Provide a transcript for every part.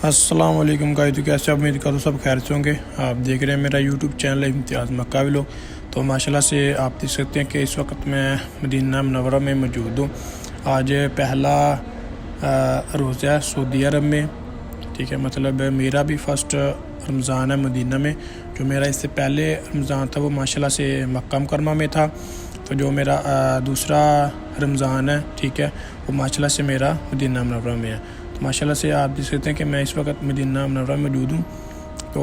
السلام علیکم گائز، تو کیسے امید کرتا ہوں سب خیر سے ہوں گے۔ آپ دیکھ رہے ہیں میرا یوٹیوب چینل امتیاز مکہ ولاگ۔ تو ماشاءاللہ سے آپ دیکھ سکتے ہیں کہ اس وقت میں مدینہ منورہ میں موجود ہوں۔ آج پہلا روزہ ہے سعودی عرب میں، ٹھیک ہے، مطلب میرا بھی فرسٹ رمضان ہے مدینہ میں۔ جو میرا اس سے پہلے رمضان تھا وہ ماشاءاللہ سے مکہ مکرمہ میں تھا۔ تو جو میرا دوسرا رمضان ہے، ٹھیک ہے، وہ ماشاءاللہ سے میرا مدینہ منورہ میں ہے۔ تو ماشاءاللہ سے آپ دیکھ سکتے ہیں کہ میں اس وقت مدینہ منورہ میں موجود ہوں۔ تو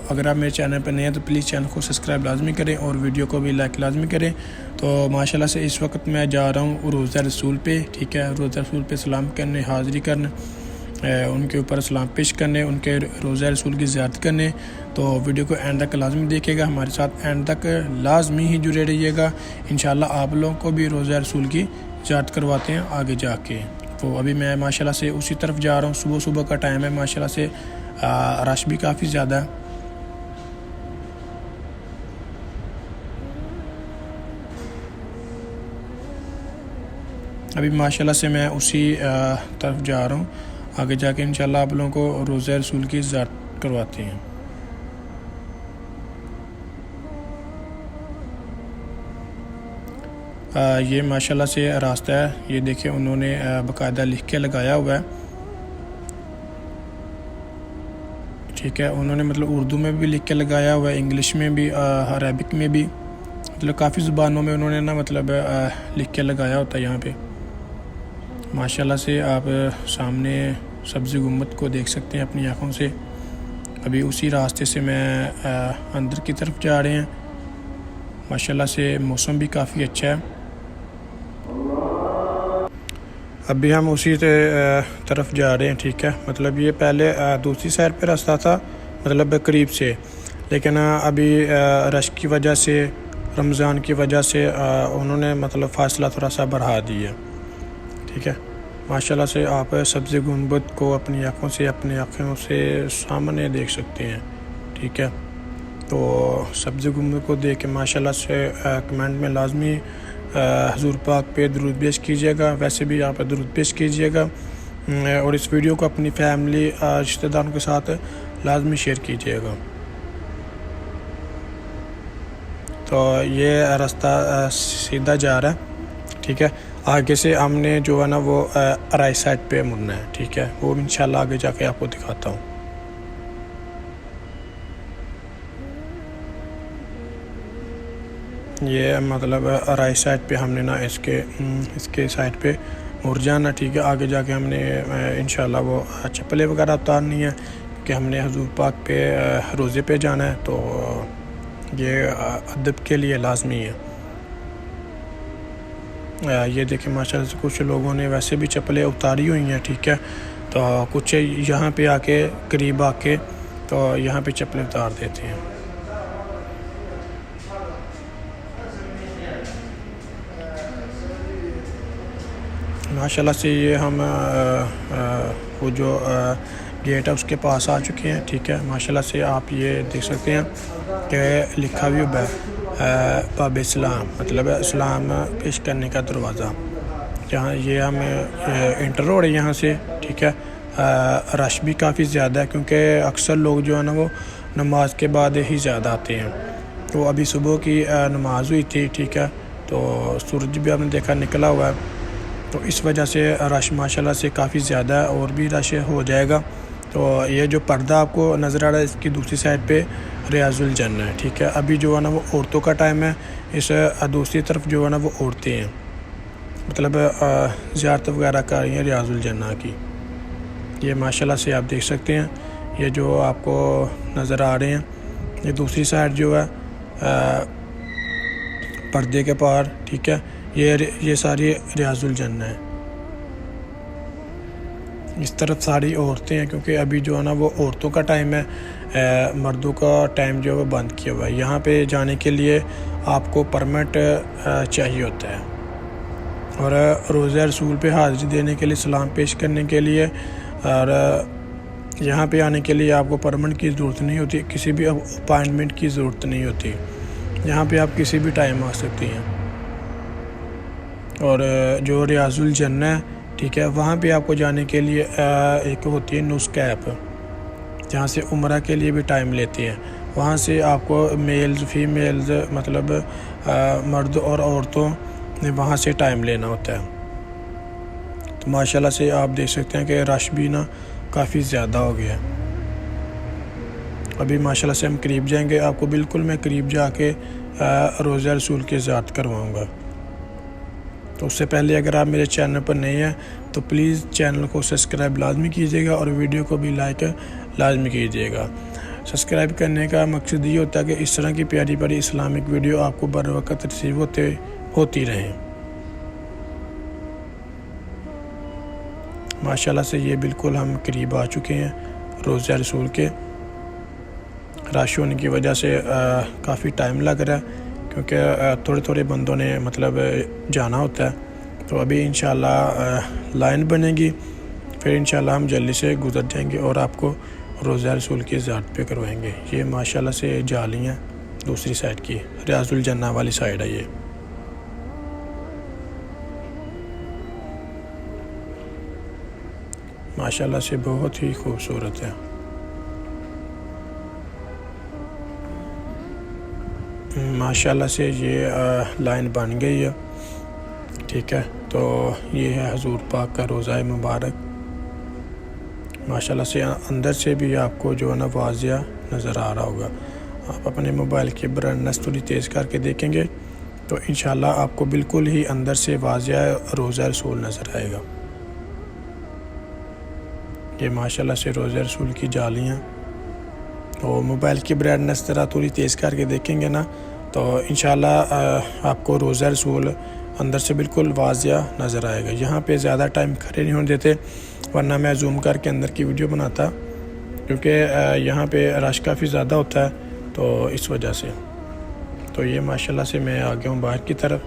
اگر آپ میرے چینل پہ نئے ہیں تو پلیز چینل کو سبسکرائب لازمی کریں اور ویڈیو کو بھی لائک لازمی کریں۔ تو ماشاءاللہ سے اس وقت میں جا رہا ہوں روزہ رسول پہ، ٹھیک ہے، روزہ رسول پہ سلام کرنے، حاضری کرنے، ان کے اوپر سلام پیش کرنے، ان کے روزہ رسول کی زیارت کرنے۔ تو ویڈیو کو اینڈ تک لازمی دیکھیے گا، ہمارے ساتھ اینڈ تک لازمی ہی جڑے رہیے گا۔ انشاءاللہ آپ لوگوں کو بھی روزہ رسول کی زیارت کرواتے ہیں آگے جا کے۔ تو ابھی میں ماشاءاللہ سے اسی طرف جا رہا ہوں، صبح کا ٹائم ہے، ماشاءاللہ سے رش بھی کافی زیادہ ہے۔ ابھی ماشاءاللہ سے میں اسی طرف جا رہا ہوں، آگے جا کے انشاءاللہ آپ لوگوں کو روزہ رسول کی زیارت کرواتے ہیں۔ یہ ماشاءاللہ سے راستہ ہے، یہ دیکھیں انہوں نے باقاعدہ لکھ کے لگایا ہوا ہے، ٹھیک ہے، انہوں نے مطلب اردو میں بھی لکھ کے لگایا ہوا ہے، انگلش میں بھی، عربک میں بھی، مطلب کافی زبانوں میں انہوں نے مطلب لکھ کے لگایا ہوتا ہے یہاں پہ۔ ماشاءاللہ سے آپ سامنے سبز گنبد کو دیکھ سکتے ہیں اپنی آنکھوں سے۔ ابھی اسی راستے سے میں اندر کی طرف جا رہے ہیں۔ ماشاءاللہ سے موسم بھی کافی اچھا ہے۔ ابھی ہم اسی طرف جا رہے ہیں، ٹھیک ہے، مطلب یہ پہلے دوسری سائڈ پہ راستہ تھا، مطلب قریب سے، لیکن ابھی رش کی وجہ سے، رمضان کی وجہ سے انہوں نے مطلب فاصلہ تھوڑا سا بڑھا دیا، ٹھیک ہے۔ ماشاءاللہ سے آپ سبز گنبد کو اپنی آنکھوں سے سامنے دیکھ سکتے ہیں، ٹھیک ہے۔ تو سبز گنبد کو دیکھ کے ماشاءاللہ سے کمنٹ میں لازمی حضور پاک پہ درود پیش کیجیے گا، ویسے بھی آپ درود پیش کیجیے گا، اور اس ویڈیو کو اپنی فیملی رشتہ داروں کے ساتھ لازمی شیئر کیجیے گا۔ تو یہ راستہ سیدھا جا رہا ہے، ٹھیک ہے۔ آگے سے ہم نے جو ہے نا وہ رائٹ سائڈ پہ مڑنا ہے، ٹھیک ہے، وہ انشاءاللہ آگے جا کے آپ کو دکھاتا ہوں۔ یہ مطلب رائٹ سائڈ پہ ہم نے نا اس کے سائڈ پہ مڑ جانا، ٹھیک ہے۔ آگے جا کے ہم نے انشاءاللہ وہ چپلیں وغیرہ اتارنی ہے کہ ہم نے حضور پاک پہ روزے پہ جانا ہے، تو یہ ادب کے لیے لازمی ہے۔ یہ دیکھیں ماشاءاللہ سے کچھ لوگوں نے ویسے بھی چپلیں اتاری ہوئی ہیں، ٹھیک ہے، تو کچھ یہاں پہ آ کے قریب آ کے تو یہاں پہ چپلیں اتار دیتے ہیں۔ ماشاءاللہ سے یہ ہم وہ جو گیٹ ہے اس کے پاس آ چکے ہیں، ٹھیک ہے۔ ماشاءاللہ سے آپ یہ دیکھ سکتے ہیں کہ لکھا بھی ہوا ہے باب اسلام، مطلب اسلام پیش کرنے کا دروازہ۔ جہاں یہ ہم انٹر ہو رہے ہیں یہاں سے، ٹھیک ہے۔ رش بھی کافی زیادہ ہے کیونکہ اکثر لوگ جو ہے نا وہ نماز کے بعد ہی زیادہ آتے ہیں۔ تو ابھی صبح کی نماز ہوئی تھی، ٹھیک ہے، تو سورج بھی آپ نے دیکھا نکلا ہوا ہے، تو اس وجہ سے رش ماشاءاللہ سے کافی زیادہ ہے، اور بھی رش ہو جائے گا۔ تو یہ جو پردہ آپ کو نظر آ رہا ہے اس کی دوسری سائڈ پہ ریاض الجنہ ہے، ٹھیک ہے۔ ابھی جو ہے نا وہ عورتوں کا ٹائم ہے، اس دوسری طرف جو ہے نا وہ عورتیں ہیں، مطلب زیارت وغیرہ کر رہی ہیں ریاض الجنہ کی۔ یہ ماشاءاللہ سے آپ دیکھ سکتے ہیں، یہ جو آپ کو نظر آ رہے ہیں، یہ دوسری سائڈ جو ہے پردے کے پار، ٹھیک ہے، یہ ساری ریاض الجنہ ہے۔ اس طرف ساری عورتیں ہیں کیونکہ ابھی جو ہے نا وہ عورتوں کا ٹائم ہے، مردوں کا ٹائم جو ہے وہ بند کیا ہوا ہے۔ یہاں پہ جانے کے لیے آپ کو پرمٹ چاہیے ہوتا ہے، اور روزہ رسول پہ حاضری دینے کے لیے، سلام پیش کرنے کے لیے، اور یہاں پہ آنے کے لیے آپ کو پرمٹ کی ضرورت نہیں ہوتی، کسی بھی اپائنٹمنٹ کی ضرورت نہیں ہوتی، یہاں پہ آپ کسی بھی ٹائم آ سکتی ہیں۔ اور جو ریاض الجنہ ہے، ٹھیک ہے، وہاں پہ آپ کو جانے کے لیے ایک ہوتی ہے نسخ ایپ، جہاں سے عمرہ کے لیے بھی ٹائم لیتے ہیں، وہاں سے آپ کو میلز فیمیلز مطلب مرد اور عورتوں نے وہاں سے ٹائم لینا ہوتا ہے۔ تو ماشاءاللہ سے آپ دیکھ سکتے ہیں کہ رش بھی نا کافی زیادہ ہو گیا ہے۔ ابھی ماشاءاللہ سے ہم قریب جائیں گے، آپ کو بالکل میں قریب جا کے روضہ رسول کی زیارت کرواؤں گا۔ تو اس سے پہلے اگر آپ میرے چینل پر نئے ہیں تو پلیز چینل کو سبسکرائب لازمی کیجیے گا اور ویڈیو کو بھی لائک لازمی کیجیے گا۔ سبسکرائب کرنے کا مقصد یہ ہوتا ہے کہ اس طرح کی پیاری پیاری اسلامک ویڈیو آپ کو بر وقت ریسیو ہوتی رہیں۔ ماشاءاللہ سے یہ بالکل ہم قریب آ چکے ہیں روضہ رسول کے۔ رش ہونے کی وجہ سے کافی ٹائم لگ رہا ہے، کیونکہ تھوڑے بندوں نے مطلب جانا ہوتا ہے۔ تو ابھی انشاءاللہ لائن بنے گی، پھر انشاءاللہ ہم جلدی سے گزر جائیں گے اور آپ کو روضہ رسول کی زیارت پہ کروائیں گے۔ یہ ماشاءاللہ سے جالی ہیں دوسری سائڈ کی، ریاض الجنہ والی سائڈ ہے یہ۔ ماشاءاللہ سے بہت ہی خوبصورت ہے۔ ماشاءاللہ سے یہ لائن بن گئی ہے، ٹھیک ہے۔ تو یہ ہے حضور پاک کا روضہ مبارک۔ ماشاءاللہ سے اندر سے بھی آپ کو جو ہے نا واضح نظر آ رہا ہوگا۔ آپ اپنے موبائل کی برائٹنس تھوڑی تیز کر کے دیکھیں گے تو انشاءاللہ آپ کو بالکل ہی اندر سے واضح روضہ رسول نظر آئے گا۔ یہ ماشاءاللہ سے روضہ رسول کی جالیاں، تو موبائل کی برائٹنس ذرا تھوڑی تیز کر کے دیکھیں گے نا تو انشاءاللہ آپ کو روضہ رسول اندر سے بالکل واضح نظر آئے گا۔ یہاں پہ زیادہ ٹائم کھڑے نہیں ہونے دیتے، ورنہ میں زوم کر کے اندر کی ویڈیو بناتا، کیونکہ یہاں پہ رش کافی زیادہ ہوتا ہے تو اس وجہ سے۔ تو یہ ماشاءاللہ سے میں آ گیا ہوں باہر کی طرف،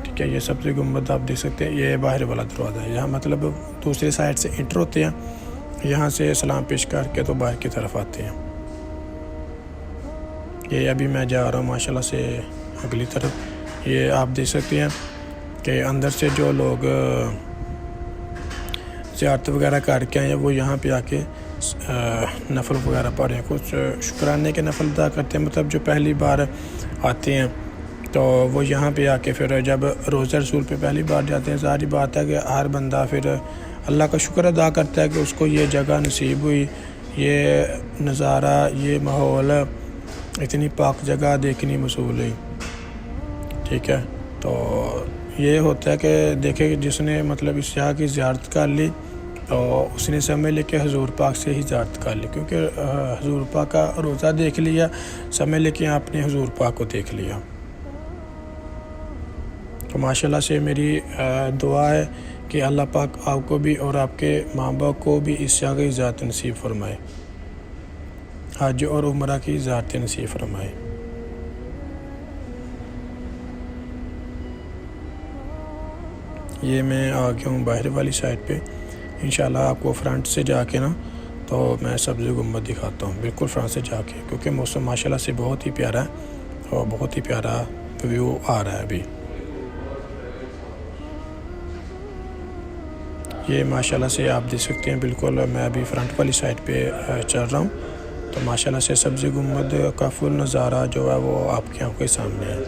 ٹھیک ہے۔ یہ سبز گنبد آپ دیکھ سکتے ہیں، یہ باہر والا دروازہ ہے، یہاں مطلب دوسری سائڈ سے انٹر ہوتے ہیں، یہاں سے سلام پیش کر کے تو باہر کی طرف آتے ہیں۔ یہ ابھی میں جا رہا ہوں ماشاءاللہ سے اگلی طرف۔ یہ آپ دیکھ سکتے ہیں کہ اندر سے جو لوگ زیارت وغیرہ کر کے آئے ہیں وہ یہاں پہ آ کے نفل وغیرہ پڑھ رہے ہیں، کچھ شکرانے کے نفل ادا کرتے ہیں، مطلب جو پہلی بار آتے ہیں تو وہ یہاں پہ آ کے پھر جب روضہ رسول پہ پہلی بار جاتے ہیں، ظاہری بات ہے کہ ہر بندہ پھر اللہ کا شکر ادا کرتا ہے کہ اس کو یہ جگہ نصیب ہوئی، یہ نظارہ، یہ ماحول، اتنی پاک جگہ دیکھنی موصول ہوئی، ٹھیک ہے۔ تو یہ ہوتا ہے کہ دیکھیں کہ جس نے مطلب اس جگہ کی زیارت کر لی تو اس نے سمجھ لے کہ حضور پاک سے ہی زیارت کر لی، کیونکہ حضور پاک کا روضہ دیکھ لیا، سمجھ لے کہ آپ نے حضور پاک کو دیکھ لیا۔ تو ماشاءاللہ سے میری دعا ہے کہ اللہ پاک آپ کو بھی اور آپ کے ماں باپ کو بھی اس جگہ کی زیارت نصیب فرمائے، حج اور عمرہ کی زیارت نصیب فرمائے۔ یہ میں آ گیا ہوں باہر والی سائڈ پہ، انشاءاللہ آپ کو فرنٹ سے جا کے نا تو میں سبز گنبد دکھاتا ہوں، بالکل فرنٹ سے جا کے، کیونکہ موسم ماشاءاللہ سے بہت ہی پیارا ہے اور بہت ہی پیارا ویو آ رہا ہے ابھی۔ یہ ماشاءاللہ سے آپ دیکھ سکتے ہیں، بالکل میں ابھی فرنٹ والی سائڈ پہ چل رہا ہوں، تو ماشاءاللہ سے سبز گنبد کا فل نظارہ جو ہے وہ آپ کی آنکھوں کے سامنے ہے۔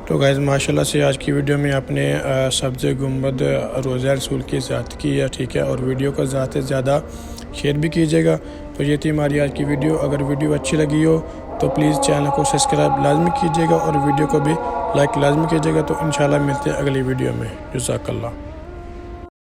تو گائز ماشاءاللہ سے آج کی ویڈیو میں آپ نے سبز گنبد روضہ رسول کی زیارت کی ہے، ٹھیک ہے، اور ویڈیو کو زیادہ سے زیادہ شیئر بھی کیجیے گا۔ تو یہ تھی ہماری آج کی ویڈیو۔ اگر ویڈیو اچھی لگی ہو تو پلیز چینل کو سبسکرائب لازمی کیجیے گا اور ویڈیو کو بھی لائک لازمی کیجیے گا۔ تو انشاءاللہ ملتے ہیں اگلی ویڈیو میں۔ جزاک اللہ۔